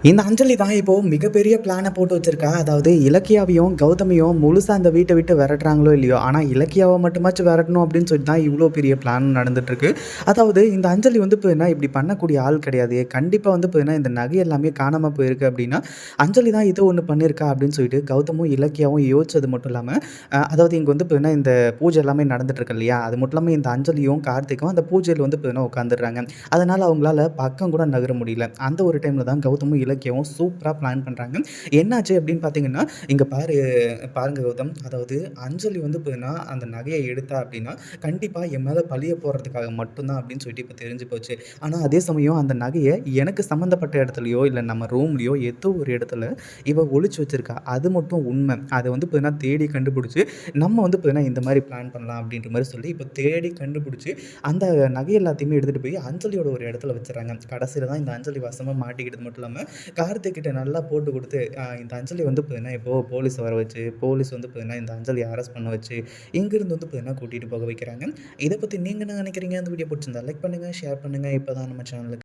இந்த அஞ்சலி தான் இப்போ மிகப்பெரிய பிளானை போட்டு வச்சிருக்கா. அதாவது இலக்கியாவையும் கௌதமியும் முழுசா அந்த வீட்டை விட்டு விரட்டுறாங்களோ இல்லையோ, ஆனால் இலக்கியாவை மட்டுமாச்சும் விரட்டணும் அப்படின்னு சொல்லி தான் இவ்வளோ பெரிய பிளான் நடந்துட்டு இருக்கு. அதாவது இந்த அஞ்சலி வந்து பார்த்தீங்கன்னா இப்படி பண்ணக்கூடிய ஆள் கிடையாது. கண்டிப்பாக வந்து பார்த்தீங்கன்னா இந்த நகை எல்லாமே காணாமல் போயிருக்கு அப்படின்னா அஞ்சலி தான் இது ஒன்று பண்ணியிருக்கா அப்படின்னு சொல்லிட்டு கௌதமும் இலக்கியாவும் யோசிச்சது மட்டும் இல்லாமல் அதாவது இங்கே வந்து பார்த்தீங்கன்னா இந்த பூஜை எல்லாமே நடந்துட்டு இருக்கு இல்லையா, அது மட்டும் இல்லாமல் இந்த அஞ்சலியும் கார்த்திக்கும் அந்த பூஜையில் வந்து பார்த்தீங்கன்னா உட்காந்துடுறாங்க. அதனால் அவங்களால பக்கம் கூட நகர முடியல. அந்த ஒரு டைமில் தான் கௌதமும் இலக்கியமும் சூப்பரா பிளான் பண்றாங்க. என்னாச்சு அப்படின்னு பார்த்தீங்கன்னா, இங்க பாருங்க கௌதம். அதாவது அஞ்சலி வந்து பார்த்தீங்கன்னா, அந்த நகைய எடுத்தா அப்படின்னா, கண்டிப்பா என் மேல பழிய போடுறதுக்காக மட்டும் தான் அப்படின்னு சொல்லிட்டு இப்ப தெரிஞ்சு போச்சு. ஆனா அதே சமயம் அந்த நகைய எனக்கு சம்மந்தப்பட்ட இடத்துலயோ, இல்ல நம்ம ரூம்லயோ ஏதோ ஒரு இடத்துல இவ ஒளிச்சு வச்சிருக்கா. அது மட்டும் உண்ம. அத வந்து பார்த்தீங்கன்னா தேடி கண்டுபிடிச்சு, நம்ம வந்து பார்த்தீங்கன்னா இந்த மாரி பிளான் பண்ணலாம் அப்படின்ற மாரி சொல்லி, இப்ப தேடி கண்டுபிடிச்சு, அந்த நகை எல்லாத்தையுமே எடுத்துட்டு போய் அஞ்சலியோட ஒரு இடத்துல வச்சுர்றாங்க. கடைசில தான் இந்த அஞ்சலி வசமா மாட்டிக்கிட்டது மட்டும் இல்லாம, கார்த்திக் கிட்ட நல்லா போட்டு குடுத்து, இந்த அஞ்சலி வந்து பார்த்தீங்கன்னா, இப்போ போலீஸ வர வச்சு, போலீஸ் வந்து பார்த்தீங்கன்னா, இந்த அஞ்சலிய அரெஸ்ட் பண்ண வச்சு, இங்கிருந்து வந்து பார்த்தீங்கன்னா, கூட்டிட்டு போக வைக்கிறாங்க. இத பத்தி நீங்க என்ன நினைக்கிறீங்க? இந்த வீடியோ புடிச்சிருந்தா லைக் பண்ணுங்க, ஷேர் பண்ணுங்க. இப்ப தான் நம்ம சேனலுக்கு